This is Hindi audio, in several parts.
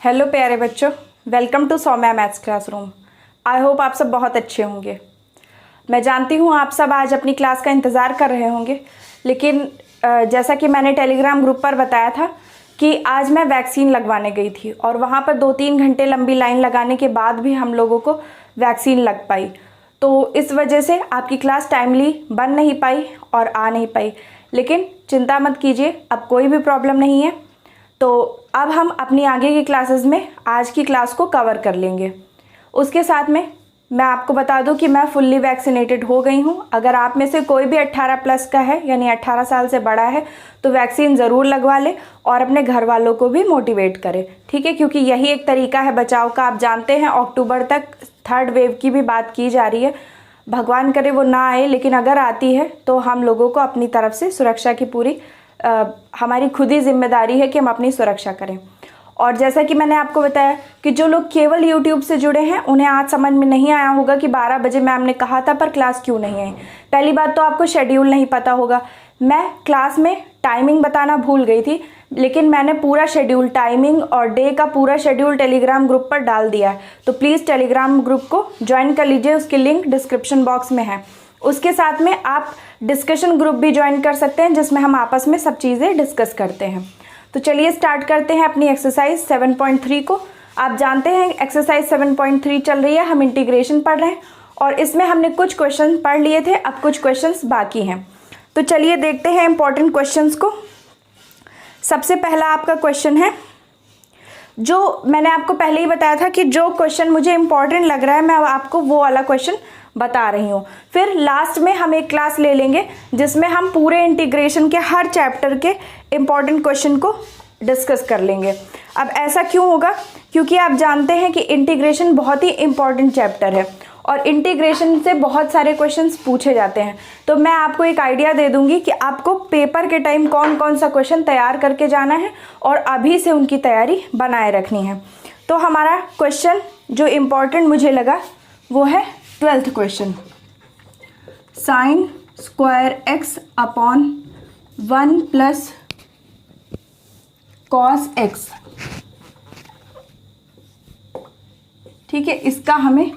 हेलो प्यारे बच्चों, welcome to Saumya maths classroom. I hope आप सब बहुत अच्छे होंगे। मैं जानती हूँ आप सब आज अपनी क्लास का इंतज़ार कर रहे होंगे, लेकिन जैसा कि मैंने टेलीग्राम ग्रुप पर बताया था कि आज मैं वैक्सीन लगवाने गई थी और वहाँ पर 2-3 घंटे लंबी लाइन लगाने के बाद भी हम लोगों को वैक्सीन लग पाई। तो इस वजह से आपकी क्लास टाइमली बन नहीं पाई और आ नहीं पाई, लेकिन चिंता मत कीजिए, अब कोई भी प्रॉब्लम नहीं है। तो अब हम अपनी आगे की क्लासेस में आज की क्लास को कवर कर लेंगे। उसके साथ में मैं आपको बता दूं कि मैं फुल्ली वैक्सीनेटेड हो गई हूं। अगर आप में से कोई भी 18 प्लस का है, यानी 18 साल से बड़ा है, तो वैक्सीन ज़रूर लगवा ले और अपने घर वालों को भी मोटिवेट करें, ठीक है, क्योंकि यही एक तरीका है बचाव का। आप जानते हैं अक्टूबर तक 3rd वेव की भी बात की जा रही है। भगवान करे वो ना आए, लेकिन अगर आती है तो हम लोगों को अपनी तरफ से सुरक्षा की पूरी हमारी खुद ही जिम्मेदारी है कि हम अपनी सुरक्षा करें। और जैसा कि मैंने आपको बताया कि जो लोग केवल YouTube से जुड़े हैं उन्हें आज समझ में नहीं आया होगा कि 12 बजे मैम ने कहा था पर क्लास क्यों नहीं आई। पहली बात तो आपको शेड्यूल नहीं पता होगा। मैं क्लास में टाइमिंग बताना भूल गई थी, लेकिन मैंने पूरा शेड्यूल, टाइमिंग और डे का पूरा शेड्यूल टेलीग्राम ग्रुप पर डाल दिया है। तो प्लीज़ टेलीग्राम ग्रुप को ज्वाइन कर लीजिए, उसकी लिंक डिस्क्रिप्शन बॉक्स में है। उसके साथ में आप डिस्कशन ग्रुप भी ज्वाइन कर सकते हैं, जिसमें हम आपस में सब चीज़ें डिस्कस करते हैं। तो चलिए स्टार्ट करते हैं अपनी एक्सरसाइज 7.3 को। आप जानते हैं एक्सरसाइज 7.3 चल रही है, हम इंटीग्रेशन पढ़ रहे हैं और इसमें हमने कुछ क्वेश्चन पढ़ लिए थे, अब कुछ क्वेश्चंस बाकी हैं। तो चलिए देखते हैं इंपॉर्टेंट क्वेश्चंस को। सबसे पहला आपका क्वेश्चन है, जो मैंने आपको पहले ही बताया था कि जो क्वेश्चन मुझे इंपॉर्टेंट लग रहा है मैं आपको वो वाला क्वेश्चन बता रही हूँ। फिर लास्ट में हम एक क्लास ले लेंगे जिसमें हम पूरे इंटीग्रेशन के हर चैप्टर के इंपॉर्टेंट क्वेश्चन को डिस्कस कर लेंगे। अब ऐसा क्यों होगा? क्योंकि आप जानते हैं कि इंटीग्रेशन बहुत ही इंपॉर्टेंट चैप्टर है और इंटीग्रेशन से बहुत सारे क्वेश्चंस पूछे जाते हैं। तो मैं आपको एक आइडिया दे दूंगी कि आपको पेपर के टाइम कौन कौन सा क्वेश्चन तैयार करके जाना है और अभी से उनकी तैयारी बनाए रखनी है। तो हमारा क्वेश्चन जो इम्पॉर्टेंट मुझे लगा वो है 12th question, sign square x upon 1 plus cos x. ठीक है, इसका हमें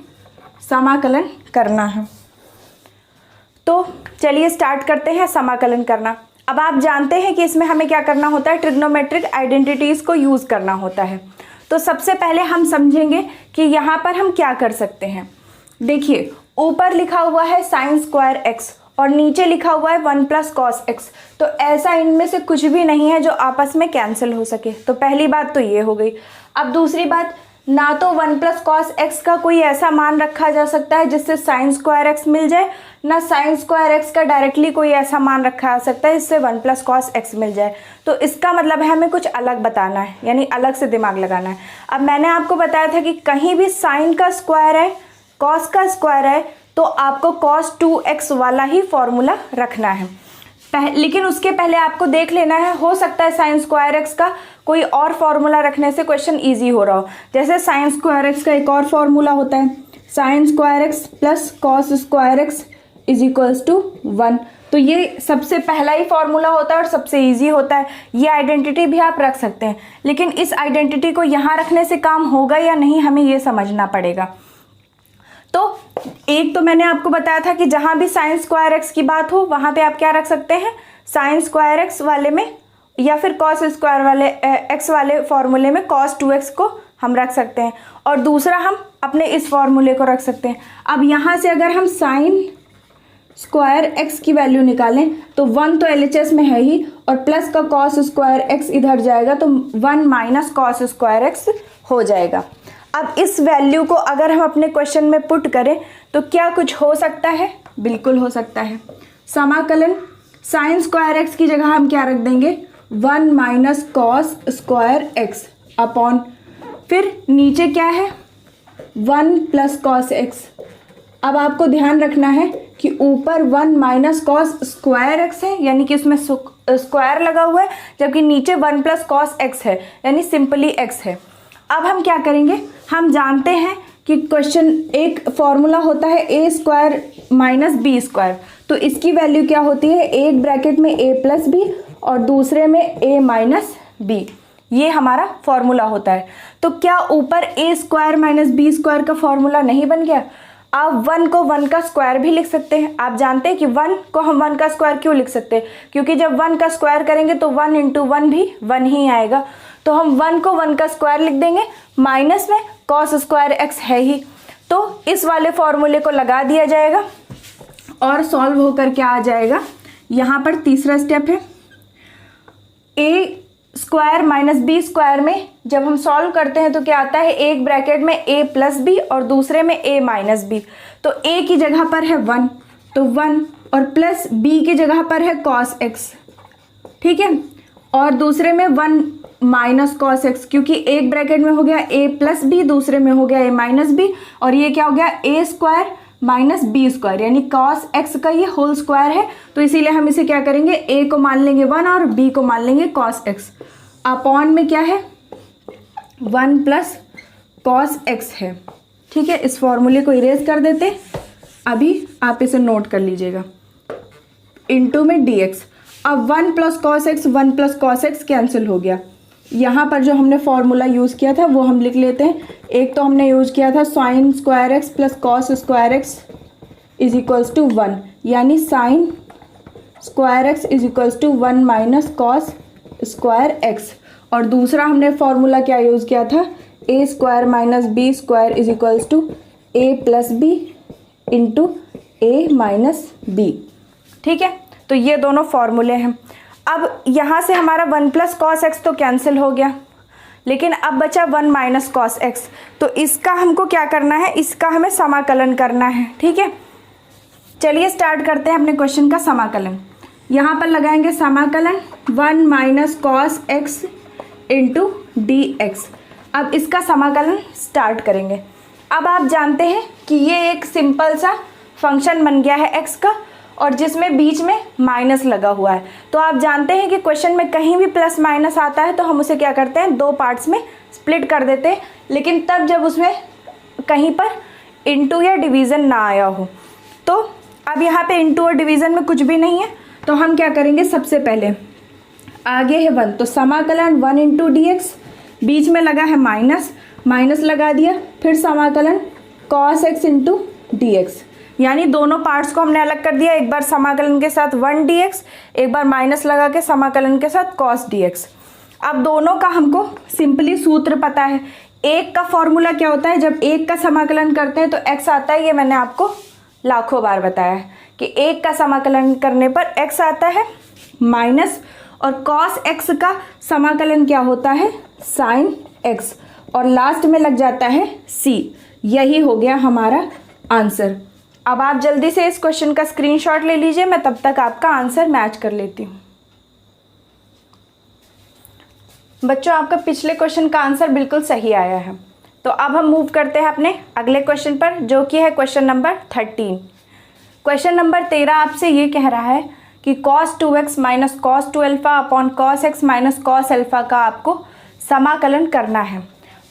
समाकलन करना है। तो चलिए स्टार्ट करते हैं समाकलन करना। अब आप जानते हैं कि इसमें हमें क्या करना होता है, ट्रिग्नोमेट्रिक आइडेंटिटीज को यूज करना होता है। तो सबसे पहले हम समझेंगे कि यहाँ पर हम क्या कर सकते हैं। देखिए, ऊपर लिखा हुआ है साइन स्क्वायर एक्स और नीचे लिखा हुआ है 1 प्लस कॉस एक्स। तो ऐसा इनमें से कुछ भी नहीं है जो आपस में कैंसिल हो सके। तो पहली बात तो ये हो गई। अब दूसरी बात, ना तो 1 प्लस कॉस एक्स का कोई ऐसा मान रखा जा सकता है जिससे साइन स्क्वायर एक्स मिल जाए, ना साइन स्क्वायर एक्स का डायरेक्टली कोई ऐसा मान रखा जा सकता है जिससे 1 प्लस कॉस एक्स मिल जाए। तो इसका मतलब है हमें कुछ अलग बताना है, यानी अलग से दिमाग लगाना है। अब मैंने आपको बताया था कि कहीं भी साइन का स्क्वायर है, कॉस का स्क्वायर है, तो आपको cos 2x वाला ही फॉर्मूला रखना है। लेकिन उसके पहले आपको देख लेना है, हो सकता है साइन स्क्वायर एक्स का कोई और फॉर्मूला रखने से क्वेश्चन इजी हो रहा हो। जैसे साइन स्क्वायर एक्स का एक और फॉर्मूला होता है, sine square x plus cos square x is equals to 1। तो ये सबसे पहला ही फॉर्मूला होता है और सबसे इजी होता है। ये आइडेंटिटी भी आप रख सकते हैं, लेकिन इस आइडेंटिटी को यहाँ रखने से काम होगा या नहीं, हमें ये समझना पड़ेगा। तो एक तो मैंने आपको बताया था कि जहां भी साइन स्क्वायर एक्स की बात हो वहां पे आप क्या रख सकते हैं, साइन स्क्वायर एक्स वाले में या फिर कॉस स्क्वायर वाले एक्स वाले फॉर्मूले में cos 2x को हम रख सकते हैं और दूसरा हम अपने इस फॉर्मूले को रख सकते हैं। अब यहाँ से अगर हम साइन स्क्वायर एक्स की वैल्यू निकालें तो 1 तो LHS में है ही और प्लस का cos स्क्वायर एक्स इधर जाएगा तो 1 माइनस cos स्क्वायर एक्स हो जाएगा। अब इस वैल्यू को अगर हम अपने क्वेश्चन में पुट करें तो क्या कुछ हो सकता है? बिल्कुल हो सकता है। समाकलन साइन स्क्वायर एक्स की जगह हम क्या रख देंगे, 1 minus cos square x upon, फिर नीचे क्या है 1 प्लस कॉस एक्स। अब आपको ध्यान रखना है कि ऊपर 1 माइनस कॉस स्क्वायर एक्स है, यानी कि उसमें स्क्वायर लगा हुआ है, जबकि नीचे 1 प्लस कॉस एक्स है, यानी सिंपली एक्स है। अब हम क्या करेंगे, हम जानते हैं कि क्वेश्चन एक फॉर्मूला होता है ए स्क्वायर माइनस बी स्क्वायर। तो इसकी वैल्यू क्या होती है, एक ब्रैकेट में ए प्लस बी और दूसरे में ए माइनस बी। ये हमारा फॉर्मूला होता है। तो क्या ऊपर ए स्क्वायर माइनस बी स्क्वायर का फॉर्मूला नहीं बन गया? आप 1 को 1 का स्क्वायर भी लिख सकते हैं। आप जानते हैं कि 1 को हम 1 का स्क्वायर क्यों लिख सकते हैं? क्योंकि जब 1 का स्क्वायर करेंगे तो 1 इंटू 1 भी 1 ही आएगा। तो हम 1 को 1 का स्क्वायर लिख देंगे, माइनस में कॉस स्क्वायर एक्स है ही, तो इस वाले फॉर्मूले को लगा दिया जाएगा और सॉल्व होकर क्या आ जाएगा। यहाँ पर तीसरा स्टेप है, ए स्क्वायर माइनस बी स्क्वायर में जब हम सॉल्व करते हैं तो क्या आता है, एक ब्रैकेट में ए प्लस बी और दूसरे में ए माइनस बी। तो ए की जगह पर है 1, तो 1 और प्लस बी की जगह पर है कॉस एक्स, ठीक है, और दूसरे में 1 माइनस कॉस एक्स, क्योंकि एक ब्रैकेट में हो गया ए प्लस बी, दूसरे में हो गया ए माइनस बी, और ये क्या हो गया, ए स्क्वायर माइनस बी स्क्वायर, यानी कॉस एक्स का ये होल स्क्वायर है। तो इसीलिए हम इसे क्या करेंगे, ए को मान लेंगे 1 और बी को मान लेंगे कॉस एक्स, अपॉन में क्या है 1 प्लस कॉस एक्स है, ठीक है। इस फॉर्मूले को इरेज कर देते, अभी आप इसे नोट कर लीजिएगा, इनटू में dx। अब 1 plus cos x 1 plus cos x cancel हो गया। यहाँ पर जो हमने फॉर्मूला यूज़ किया था वो हम लिख लेते हैं। एक तो हमने यूज़ किया था sine square x plus cos square x is equals to 1, यानी sine square x is equals to 1 minus cos square x. और दूसरा हमने फॉर्मूला क्या यूज़ किया था, a square minus b square is equals to a plus b into a minus b, ठीक है। तो ये दोनों फॉर्मूले हैं। अब यहाँ से हमारा 1 प्लस कॉस एक्स तो कैंसिल हो गया, लेकिन अब बचा 1 माइनस कॉस एक्स। तो इसका हमको क्या करना है, इसका हमें समाकलन करना है, ठीक है। चलिए स्टार्ट करते हैं अपने क्वेश्चन का समाकलन। यहाँ पर लगाएंगे समाकलन 1 minus cos x into D x. अब इसका समाकलन स्टार्ट करेंगे। अब आप जानते हैं कि ये एक सिंपल सा फंक्शन बन गया है एक्स का, और जिसमें बीच में माइनस लगा हुआ है। तो आप जानते हैं कि क्वेश्चन में कहीं भी प्लस माइनस आता है तो हम उसे क्या करते हैं, 2 पार्ट्स में स्प्लिट कर देते हैं, लेकिन तब जब उसमें कहीं पर इंटू या डिवीज़न ना आया हो। तो अब यहाँ पे इंटू और डिवीज़न में कुछ भी नहीं है, तो हम क्या करेंगे, सबसे पहले आगे है 1, तो समाकलन 1 इंटू डी एक्स, बीच में लगा है माइनस, माइनस लगा दिया, फिर समाकलन cos x into D x, यानी दोनों पार्ट्स को हमने अलग कर दिया। एक बार समाकलन के साथ 1 dx, एक बार माइनस लगा के समाकलन के साथ cos dx। अब दोनों का हमको सिंपली सूत्र पता है। एक का फॉर्मूला क्या होता है, जब एक का समाकलन करते हैं तो x आता है, ये मैंने आपको लाखों बार बताया है कि एक का समाकलन करने पर x आता है माइनस, और cos x का समाकलन क्या होता है, sin x, और लास्ट में लग जाता है c। यही हो गया हमारा आंसर। अब आप जल्दी से इस क्वेश्चन का स्क्रीनशॉट ले लीजिए, मैं तब तक आपका आंसर मैच कर लेती हूँ। बच्चों, आपका पिछले क्वेश्चन का आंसर बिल्कुल सही आया है। तो अब हम मूव करते हैं अपने अगले क्वेश्चन पर, जो कि है क्वेश्चन नंबर 13। क्वेश्चन नंबर 13 आपसे ये कह रहा है कि cos 2x minus cos 2 alpha upon cos x minus cos alpha का आपको समाकलन करना है।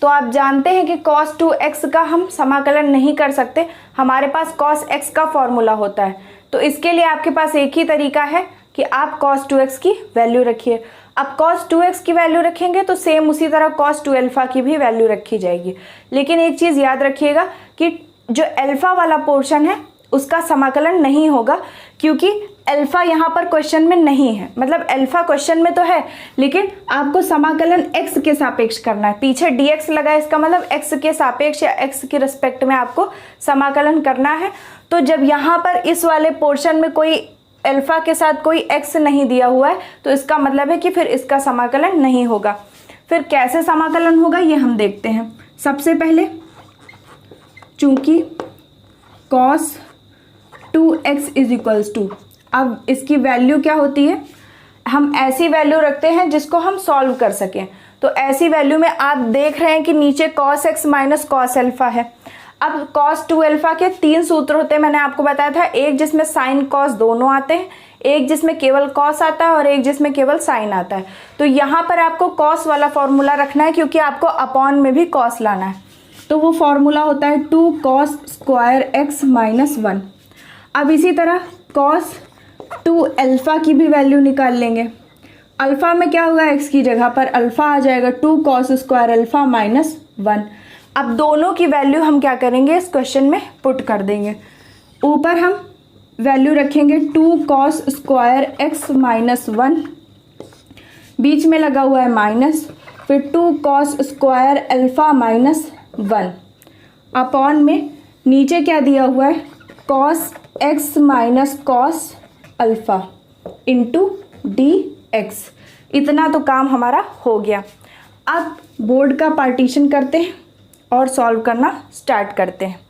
तो आप जानते हैं कि cos 2x का हम समाकलन नहीं कर सकते, हमारे पास cos x का फॉर्मूला होता है। तो इसके लिए आपके पास एक ही तरीका है कि आप cos 2x की वैल्यू रखिए। अब cos 2x की वैल्यू रखेंगे तो सेम उसी तरह cos 2 अल्फ़ा की भी वैल्यू रखी जाएगी। लेकिन एक चीज़ याद रखिएगा कि जो अल्फ़ा वाला पोर्शन है उसका समाकलन नहीं होगा, क्योंकि अल्फ़ा यहाँ पर क्वेश्चन में नहीं है। मतलब अल्फ़ा क्वेश्चन में तो है, लेकिन आपको समाकलन x के सापेक्ष करना है। पीछे dx लगा है, इसका मतलब x के सापेक्ष या x के रिस्पेक्ट में आपको समाकलन करना है। तो जब यहाँ पर इस वाले पोर्शन में कोई अल्फ़ा के साथ कोई x नहीं दिया हुआ है, तो इसका मतलब है कि फिर इसका समाकलन नहीं होगा। फिर कैसे समाकलन होगा ये हम देखते हैं। सबसे पहले चूँकि cos 2x is equals to, अब इसकी वैल्यू क्या होती है, हम ऐसी वैल्यू रखते हैं जिसको हम सॉल्व कर सकें। तो ऐसी वैल्यू में आप देख रहे हैं कि नीचे cos x minus cos alpha है। अब cos 2 अल्फ़ा के 3 सूत्र होते हैं, मैंने आपको बताया था। एक जिसमें साइन कॉस दोनों आते हैं, एक जिसमें केवल कॉस आता है और एक जिसमें केवल साइन आता है। तो यहाँ पर आपको कॉस वाला फॉर्मूला रखना है, क्योंकि आपको अपॉन में भी कॉस लाना है। तो वो फॉर्मूला होता है 2 cos स्क्वायर x माइनस 1। अब इसी तरह cos 2 अल्फ़ा की भी वैल्यू निकाल लेंगे। अल्फ़ा में क्या होगा, x की जगह पर अल्फ़ा आ जाएगा 2 cos स्क्वायर अल्फ़ा माइनस 1। अब दोनों की वैल्यू हम क्या करेंगे, इस क्वेश्चन में पुट कर देंगे। ऊपर हम वैल्यू रखेंगे 2 cos स्क्वायर x माइनस 1, बीच में लगा हुआ है माइनस, फिर 2 cos square alpha minus 1 upon में नीचे क्या दिया हुआ है, cos x minus cos alpha into dx। इतना तो काम हमारा हो गया। अब बोर्ड का पार्टीशन करते हैं और सॉल्व करना स्टार्ट करते हैं।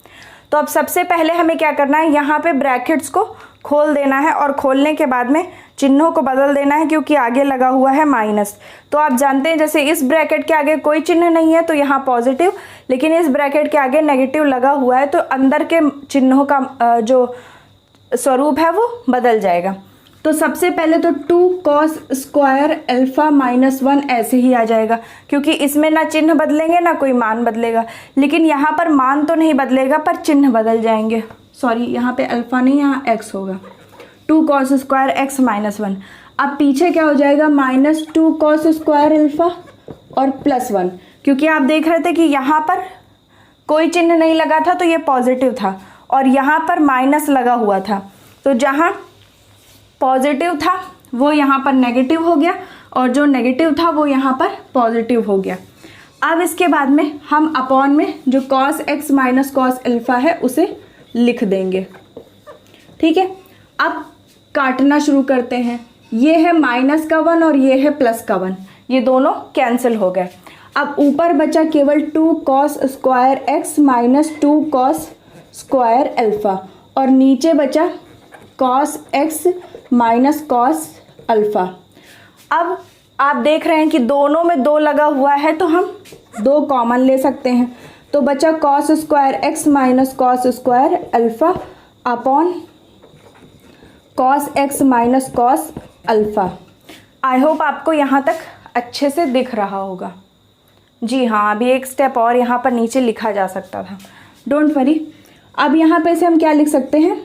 तो अब सबसे पहले हमें क्या करना है, यहाँ पे ब्रैकेट्स को खोल देना है और खोलने के बाद में चिन्हों को बदल देना है, क्योंकि आगे लगा हुआ है माइनस। तो आप जानते हैं जैसे इस ब्रैकेट के आगे कोई चिन्ह नहीं है तो यहाँ पॉजिटिव, लेकिन इस ब्रैकेट के आगे नेगेटिव लगा हुआ है तो अंदर के चिन्हों का जो स्वरूप है वो बदल जाएगा। तो सबसे पहले तो 2 cos स्क्वायर अल्फ़ा माइनस 1 ऐसे ही आ जाएगा, क्योंकि इसमें ना चिन्ह बदलेंगे ना कोई मान बदलेगा। लेकिन यहाँ पर मान तो नहीं बदलेगा पर चिन्ह बदल जाएंगे। सॉरी, यहाँ पे अल्फ़ा नहीं, यहाँ x होगा। 2 cos स्क्वायर x माइनस 1। अब पीछे क्या हो जाएगा, माइनस 2 cos स्क्वायर अल्फ़ा और प्लस 1, क्योंकि आप देख रहे थे कि यहाँ पर कोई चिन्ह नहीं लगा था तो ये पॉजिटिव था और यहाँ पर माइनस लगा हुआ था, तो जहाँ पॉजिटिव था वो यहाँ पर नेगेटिव हो गया और जो नेगेटिव था वो यहाँ पर पॉजिटिव हो गया। अब इसके बाद में हम अपॉन में जो cos x minus cos alpha है उसे लिख देंगे। ठीक है, अब काटना शुरू करते हैं। ये है माइनस का 1 और ये है प्लस का 1, ये दोनों कैंसिल हो गए। अब ऊपर बचा केवल 2 cos square x minus 2 cos square alpha और नीचे बचा cos x minus cos alpha. अब आप देख रहे हैं कि दोनों में 2 लगा हुआ है तो हम 2 कॉमन ले सकते हैं, तो बचा cos square x minus cos square alpha upon cos x minus cos alpha. I hope आपको यहाँ तक अच्छे से दिख रहा होगा। जी हाँ, अभी एक स्टेप और यहाँ पर नीचे लिखा जा सकता था, डोंट वरी। अब यहाँ पे से हम क्या लिख सकते हैं,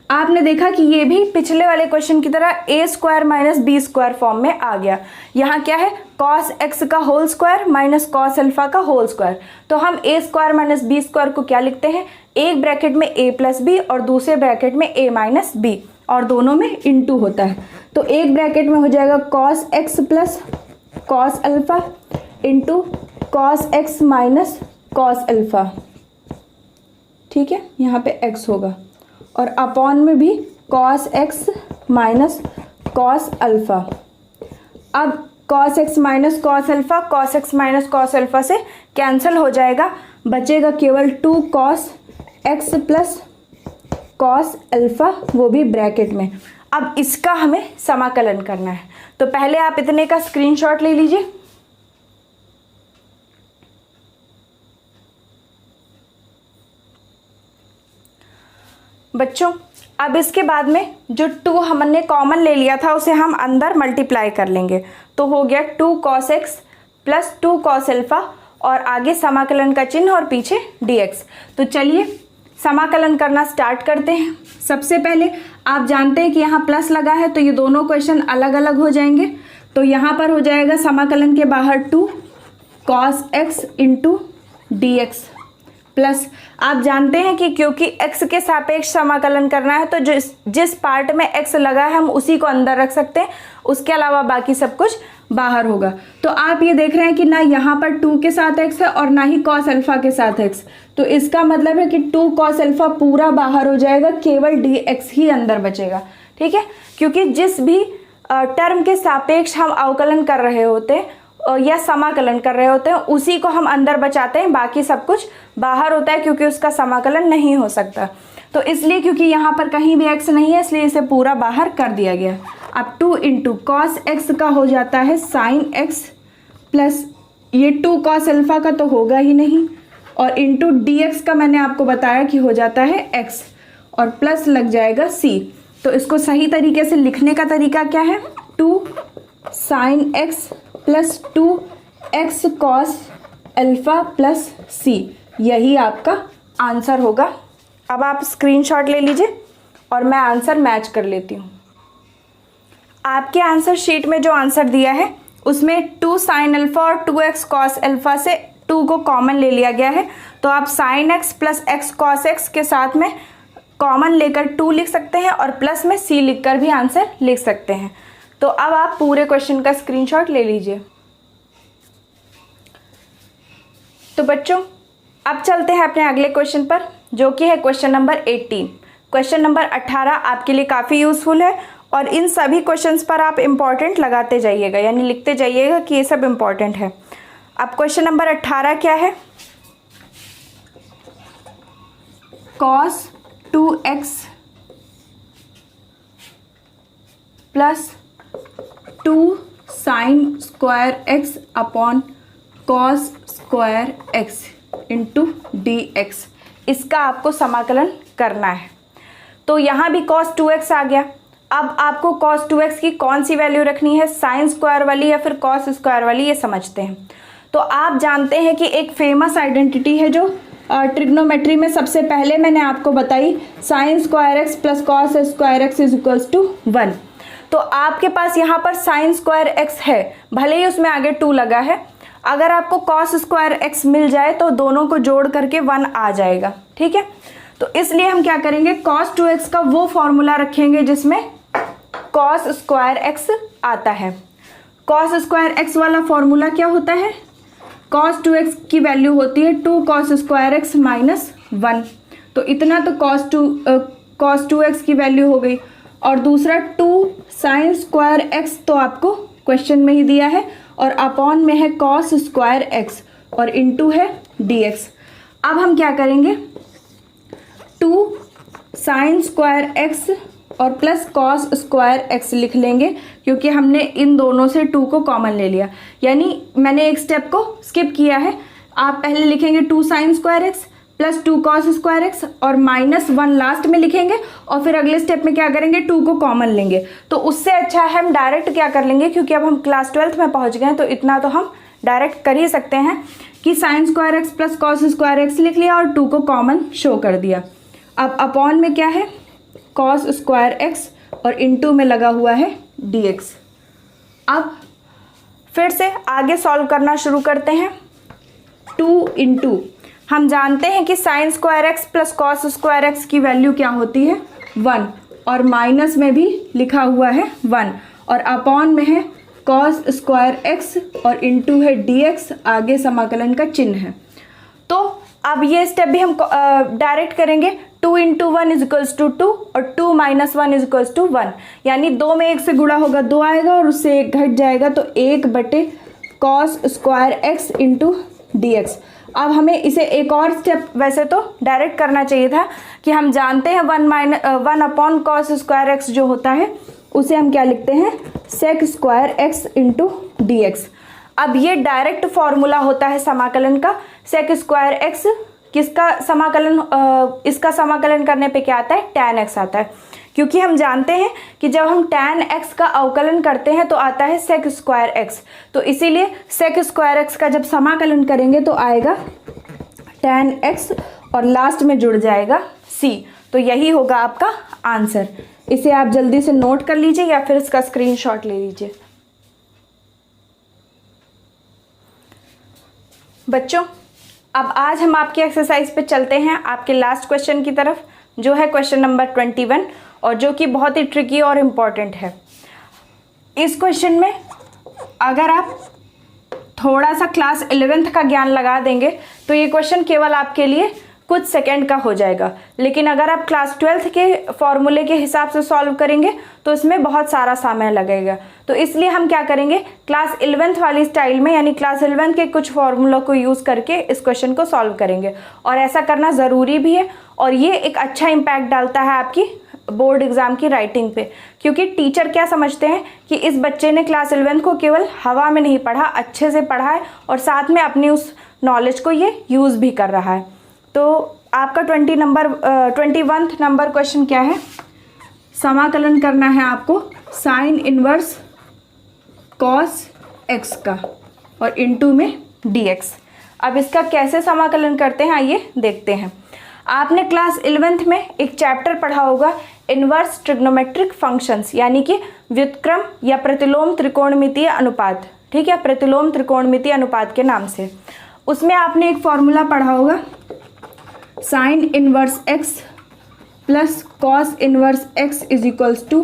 आपने देखा कि ये भी पिछले वाले क्वेश्चन की तरह a square minus b square form में आ गया। यहाँ क्या है, cos x का whole square minus cos alpha का होल स्क्वायर। तो हम a square minus b square को क्या लिखते हैं, एक ब्रैकेट में a प्लस बी और दूसरे ब्रैकेट में a माइनस बी, और दोनों में इंटू होता है। तो एक ब्रैकेट में हो जाएगा cos x plus cos alpha into cos x minus cos alpha. ठीक है, यहाँ पे x होगा और अपॉन में भी cos x minus cos alpha. अब cos x minus cos alpha cos x minus cos alpha से कैंसिल हो जाएगा, बचेगा केवल 2 cos x plus cos alpha, वो भी ब्रैकेट में। अब इसका हमें समाकलन करना है, तो पहले आप इतने का स्क्रीनशॉट ले लीजिए। बच्चों, अब इसके बाद में जो 2 हमने कॉमन ले लिया था उसे हम अंदर मल्टीप्लाई कर लेंगे, तो हो गया 2 cos x plus 2 cos alpha और आगे समाकलन का चिन्ह और पीछे dx। तो चलिए समाकलन करना स्टार्ट करते हैं। सबसे पहले आप जानते हैं कि यहाँ प्लस लगा है तो ये दोनों क्वेश्चन अलग अलग हो जाएंगे। तो यहाँ पर हो जाएगा समाकलन के बाहर 2 cos x into dx plus, आप जानते हैं कि क्योंकि x के सापेक्ष समाकलन करना है तो जिस पार्ट में x लगा है हम उसी को अंदर रख सकते हैं, उसके अलावा बाकी सब कुछ बाहर होगा। तो आप ये देख रहे हैं कि ना यहाँ पर 2 के साथ x है और ना ही cos अल्फ़ा के साथ x, तो इसका मतलब है कि 2 cos अल्फ़ा पूरा बाहर हो जाएगा, केवल dx ही अंदर बचेगा। ठीक है, क्योंकि जिस भी टर्म के सापेक्ष हम अवकलन कर रहे होते हैं या समाकलन कर रहे होते हैं उसी को हम अंदर बचाते हैं, बाकी सब कुछ बाहर होता है क्योंकि उसका समाकलन नहीं हो सकता। तो इसलिए क्योंकि यहाँ पर कहीं भी x नहीं है इसलिए इसे पूरा बाहर कर दिया गया। अब 2 इंटू कॉस एक्स का हो जाता है साइन x प्लस ये 2 cos अल्फ़ा का तो होगा ही नहीं, और इंटू dx का मैंने आपको बताया कि हो जाता है x और प्लस लग जाएगा c। तो इसको सही तरीके से लिखने का तरीका क्या है, 2 sine x plus 2 x cos alpha plus c, यही आपका आंसर होगा। अब आप स्क्रीनशॉट ले लीजिए और मैं आंसर मैच कर लेती हूँ। आपके आंसर शीट में जो आंसर दिया है उसमें 2 sin अल्फ़ा और 2x cos अल्फ़ा से 2 को कॉमन ले लिया गया है, तो आप sin x plus x cos x के साथ में कॉमन लेकर 2 लिख सकते हैं और प्लस में c लिखकर भी आंसर लिख सकते हैं। तो अब आप पूरे क्वेश्चन का स्क्रीनशॉट ले लीजिए। तो बच्चों अब चलते हैं अपने अगले क्वेश्चन पर, जो कि है क्वेश्चन नंबर 18। क्वेश्चन नंबर 18 आपके लिए काफ़ी यूज़फुल है और इन सभी क्वेश्चंस पर आप इम्पॉर्टेंट लगाते जाइएगा, यानी लिखते जाइएगा कि ये सब इम्पॉर्टेंट है। अब क्वेश्चन नंबर 18 क्या है? cos 2x plus 2 sin square x upon cos square x into dx, इसका आपको समाकलन करना है। तो यहाँ भी cos 2x आ गया। अब आपको cos 2x की कौन सी वैल्यू रखनी है, साइन स्क्वायर वाली या फिर cos स्क्वायर वाली, ये समझते हैं। तो आप जानते हैं कि एक फेमस आइडेंटिटी है जो ट्रिग्नोमेट्री में सबसे पहले मैंने आपको बताई, sine square x plus cos square x is equals to 1। तो आपके पास यहाँ पर साइन स्क्वायर एक्स है, भले ही उसमें आगे 2 लगा है। अगर आपको कॉस स्क्वायर एक्स मिल जाए तो दोनों को जोड़ करके 1 आ जाएगा, ठीक है। तो इसलिए हम क्या करेंगे, cos 2x का वो फॉर्मूला रखेंगे जिसमें cos स्क्वायर एक्स आता है। cos स्क्वायर एक्स वाला फॉर्मूला क्या होता है, cos 2x की वैल्यू होती है 2 cos स्क्वायर एक्स माइनस 1। तो इतना तो cos 2x की वैल्यू हो गई, और दूसरा 2 साइन स्क्वायर एक्स तो आपको क्वेश्चन में ही दिया है, और अपॉन में है cos स्क्वायर एक्स और इनटू है dx। अब हम क्या करेंगे, 2 साइन स्क्वायर एक्स और प्लस कॉस स्क्वायर एक्स लिख लेंगे, क्योंकि हमने इन दोनों से 2 को कॉमन ले लिया, यानी मैंने एक स्टेप को स्किप किया है। आप पहले लिखेंगे 2 sign square x plus 2 cos square x और माइनस 1 लास्ट में लिखेंगे, और फिर अगले स्टेप में क्या करेंगे, 2 को कॉमन लेंगे। तो उससे अच्छा है हम डायरेक्ट क्या कर लेंगे, क्योंकि अब हम क्लास 12th में पहुंच गए हैं, तो इतना तो हम डायरेक्ट कर ही सकते हैं कि sign square x plus cos square x लिख लिया और 2 को कॉमन शो कर दिया। अब अपॉन में क्या है, कॉस स्क्वायर एक्स और इनटू में लगा हुआ है dx। अब फिर से आगे सॉल्व करना शुरू करते हैं। 2 इंटू, हम जानते हैं कि sign square x plus cos square x की वैल्यू क्या होती है, 1, और माइनस में भी लिखा हुआ है 1, और अपॉन में है कॉस स्क्वायर एक्स और इनटू है dx, आगे समाकलन का चिन्ह है। तो अब ये स्टेप भी हम डायरेक्ट करेंगे, 2 इंटू 1 इज इक्वल्स टू 2 और 2 माइनस 1 इज इक्वल्स टू 1, यानी 2 में 1 से गुणा होगा 2 आएगा और उससे 1 घट जाएगा, तो 1 बटे cos square x into dx। अब हमें इसे एक और स्टेप वैसे तो डायरेक्ट करना चाहिए था कि हम जानते हैं 1 अपॉन कॉस स्क्वायर एक्स जो होता है उसे हम क्या लिखते हैं, sec square x into dx। अब ये डायरेक्ट फॉर्मूला होता है समाकलन का, सेक स्क्वायर एक्स किसका समाकलन, इसका समाकलन करने पे क्या आता है, tan x आता है, क्योंकि हम जानते हैं कि जब हम tan x का अवकलन करते हैं तो आता है सेक स्क्वायर एक्स। तो इसीलिए सेक स्क्वायर एक्स का जब समाकलन करेंगे तो आएगा tan x और लास्ट में जुड़ जाएगा c। तो यही होगा आपका आंसर। इसे आप जल्दी से नोट कर लीजिए या फिर इसका स्क्रीनशॉट ले लीजिए। बच्चों अब आज हम आपकी एक्सरसाइज पे चलते हैं आपके लास्ट क्वेश्चन की तरफ, जो है क्वेश्चन नंबर 21, और जो कि बहुत ही ट्रिकी और इम्पॉर्टेंट है। इस क्वेश्चन में अगर आप थोड़ा सा क्लास 11th का ज्ञान लगा देंगे तो ये क्वेश्चन केवल आपके लिए कुछ सेकंड का हो जाएगा, लेकिन अगर आप क्लास 12th के फॉर्मूले के हिसाब से सॉल्व करेंगे तो इसमें बहुत सारा समय लगेगा। तो इसलिए हम क्या करेंगे, क्लास 11th वाली स्टाइल में, यानी क्लास 11th के कुछ फॉर्मूलों को यूज़ करके इस क्वेश्चन को सॉल्व करेंगे, और ऐसा करना ज़रूरी भी है, और ये एक अच्छा इम्पैक्ट डालता है आपकी बोर्ड एग्ज़ाम की राइटिंग पे, क्योंकि टीचर क्या समझते हैं कि इस बच्चे ने क्लास 11th को केवल हवा में नहीं पढ़ा, अच्छे से पढ़ा है और साथ में अपनी उस नॉलेज को ये यूज़ भी कर रहा है। तो आपका 21 नंबर क्वेश्चन क्या है, समाकलन करना है आपको साइन इनवर्स कॉस एक्स का और इनटू में dx। अब इसका कैसे समाकलन करते हैं आइए देखते हैं। आपने क्लास 11th में एक चैप्टर पढ़ा होगा इन्वर्स ट्रिग्नोमेट्रिक फंक्शंस, यानी कि व्युत्क्रम या प्रतिलोम त्रिकोणमितीय अनुपात, ठीक है, प्रतिलोम त्रिकोणमितीय अनुपात के नाम से। उसमें आपने एक फॉर्मूला पढ़ा होगा, sine inverse x plus cos inverse x is equals to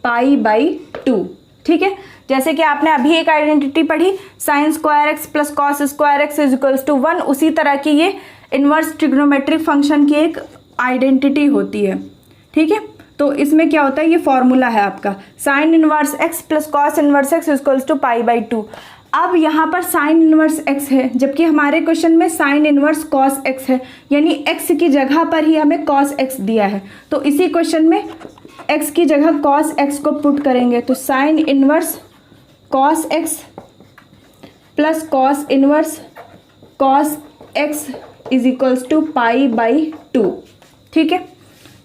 pi by 2, ठीक है। जैसे कि आपने अभी एक आइडेंटिटी पढ़ी, sine square x plus cos square x is equals to 1, उसी तरह की ये इनवर्स ट्रिग्नोमेट्रिक फंक्शन की एक आइडेंटिटी होती है, ठीक है। तो इसमें क्या होता है, ये फॉर्मूला है आपका, sine inverse x plus cos inverse x is equals to pi by 2। अब यहाँ पर साइन इनवर्स एक्स है, जबकि हमारे क्वेश्चन में साइन इनवर्स कॉस एक्स है, यानी एक्स की जगह पर ही हमें कॉस एक्स दिया है। तो इसी क्वेश्चन में एक्स की जगह कॉस एक्स को पुट करेंगे, तो sine inverse cos x plus cos inverse cos x is equals to pi by 2, ठीक है।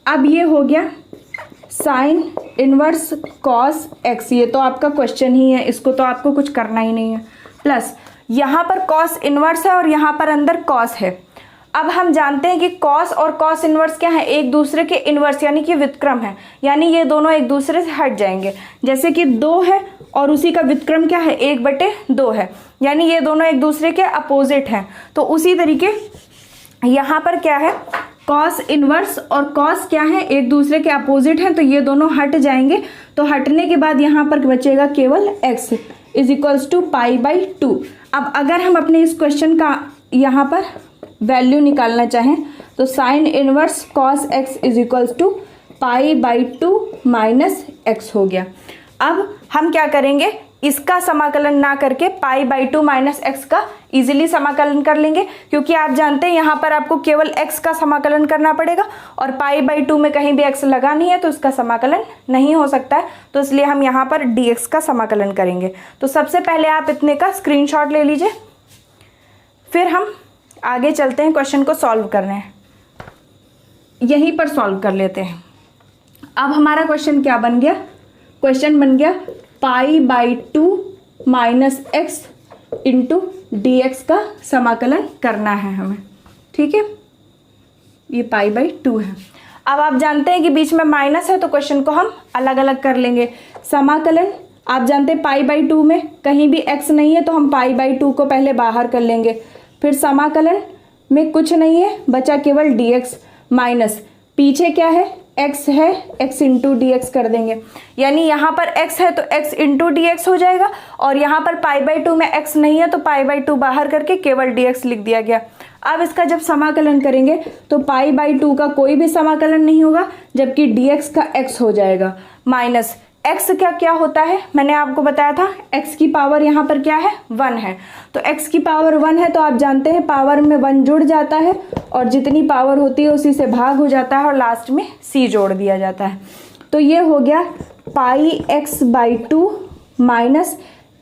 अब ये हो गया साइन इनवर्स कॉस एक्स, ये तो आपका क्वेश्चन ही है, इसको तो आपको कुछ करना ही नहीं है, प्लस यहाँ पर कॉस इनवर्स है और यहाँ पर अंदर कॉस है। अब हम जानते हैं कि कॉस और कॉस इनवर्स क्या है, एक दूसरे के इनवर्स यानी कि व्युत्क्रम है, यानी ये दोनों एक दूसरे से हट जाएंगे। जैसे कि 2 है और उसी का व्युत्क्रम क्या है, 1/2 है, यानी ये दोनों एक दूसरे के अपोजिट हैं। तो उसी तरीके यहाँ पर क्या है, कॉस इनवर्स और कॉस क्या है, एक दूसरे के अपोजिट हैं, तो ये दोनों हट जाएंगे। तो हटने के बाद यहाँ पर बचेगा केवल x is equals to pi by 2। अब अगर हम अपने इस क्वेश्चन का यहाँ पर वैल्यू निकालना चाहें तो sine inverse cos x is equals to pi by 2 minus x हो गया। अब हम क्या करेंगे, इसका समाकलन ना करके पाई बाई 2 माइनस एक्स का इजीली समाकलन कर लेंगे, क्योंकि आप जानते हैं यहाँ पर आपको केवल x का समाकलन करना पड़ेगा और पाई बाई 2 में कहीं भी x लगा नहीं है तो इसका समाकलन नहीं हो सकता है। तो इसलिए हम यहाँ पर dx का समाकलन करेंगे। तो सबसे पहले आप इतने का स्क्रीनशॉट ले लीजिए, फिर हम आगे चलते हैं क्वेश्चन को सॉल्व करने, यहीं पर सॉल्व कर लेते हैं। अब हमारा क्वेश्चन क्या बन गया, क्वेश्चन बन गया पाई by 2 minus x into D x का समाकलन करना है हमें, ठीक है। ये पाई बाई 2 है। अब आप जानते हैं कि बीच में माइनस है तो क्वेश्चन को हम अलग अलग कर लेंगे। समाकलन आप जानते हैं पाई बाई 2 में कहीं भी एक्स नहीं है तो हम पाई बाई 2 को पहले बाहर कर लेंगे, फिर समाकलन में कुछ नहीं है, बचा केवल डी एक्स माइनस पीछे क्या है x है, x इंटू डी एक्स कर देंगे, यानी यहाँ पर x है तो x इंटू डी एक्स हो जाएगा, और यहाँ पर पाई बाई 2 में x नहीं है तो पाई बाई 2 बाहर करके केवल dx लिख दिया गया। अब इसका जब समाकलन करेंगे तो पाई बाई 2 का कोई भी समाकलन नहीं होगा, जबकि dx का x हो जाएगा माइनस x का क्या होता है, मैंने आपको बताया था x की पावर यहाँ पर क्या है 1 है, तो x की पावर 1 है तो आप जानते हैं पावर में 1 जुड़ जाता है और जितनी पावर होती है उसी से भाग हो जाता है और लास्ट में c जोड़ दिया जाता है। तो ये हो गया पाई x बाई 2 माइनस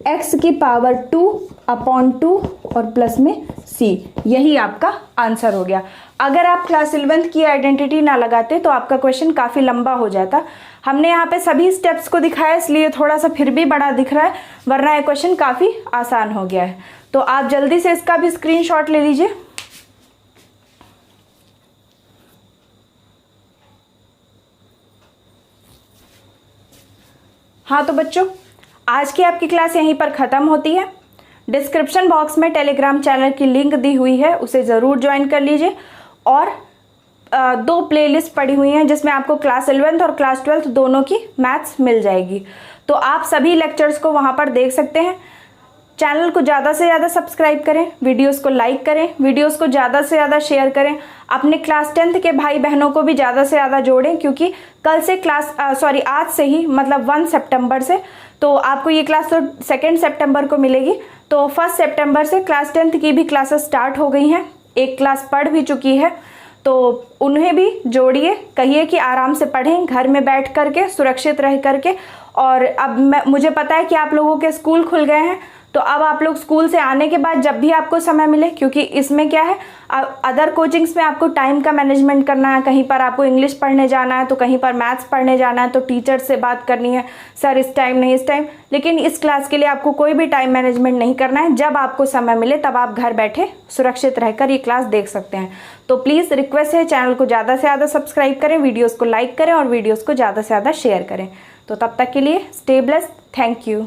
एक्स की पावर 2 अपॉन 2 और प्लस में c, यही आपका आंसर हो गया। अगर आप क्लास 11th की आइडेंटिटी ना लगाते तो आपका क्वेश्चन काफ़ी लंबा हो जाता। हमने यहाँ पे सभी स्टेप्स को दिखाया इसलिए थोड़ा सा फिर भी बड़ा दिख रहा है, वरना ये क्वेश्चन काफ़ी आसान हो गया है। तो आप जल्दी से इसका भी स्क्रीनशॉट ले लीजिए। हाँ तो बच्चों, आज की आपकी क्लास यहीं पर ख़त्म होती है। डिस्क्रिप्शन बॉक्स में टेलीग्राम चैनल की लिंक दी हुई है, उसे ज़रूर ज्वाइन कर लीजिए। और 2 प्लेलिस्ट पड़ी हुई हैं जिसमें आपको क्लास 11th और क्लास 12th दोनों की मैथ्स मिल जाएगी, तो आप सभी लेक्चर्स को वहाँ पर देख सकते हैं। चैनल को ज़्यादा से ज़्यादा सब्सक्राइब करें, वीडियोस को लाइक करें, वीडियोस को ज़्यादा से ज़्यादा शेयर करें, अपने क्लास 10th के भाई बहनों को भी ज़्यादा से ज़्यादा जोड़ें, क्योंकि कल से आज से ही मतलब 1 सितंबर से, तो आपको ये क्लास तो 2 सितंबर को मिलेगी, तो 1 सितंबर से क्लास 10th की भी क्लासेस स्टार्ट हो गई हैं। एक क्लास पढ़ भी चुकी है, तो उन्हें भी जोड़िए, कहिए कि आराम से पढ़ें घर में बैठ करके, सुरक्षित रह करके। और अब मुझे पता है कि आप लोगों के स्कूल खुल गए हैं, तो अब आप लोग स्कूल से आने के बाद जब भी आपको समय मिले, क्योंकि इसमें क्या है अदर कोचिंग्स में आपको टाइम का मैनेजमेंट करना है, कहीं पर आपको इंग्लिश पढ़ने जाना है तो कहीं पर मैथ्स पढ़ने जाना है, तो टीचर से बात करनी है सर इस टाइम नहीं इस टाइम। लेकिन इस क्लास के लिए आपको कोई भी टाइम मैनेजमेंट नहीं करना है, जब आपको समय मिले तब आप घर बैठे सुरक्षित रहकर ये क्लास देख सकते हैं। तो प्लीज़ रिक्वेस्ट है, चैनल को ज़्यादा से ज़्यादा सब्सक्राइब करें, वीडियोज़ को लाइक करें और वीडियोज़ को ज़्यादा से ज़्यादा शेयर करें। तो तब तक के लिए स्टे ब्लेस्ड, थैंक यू।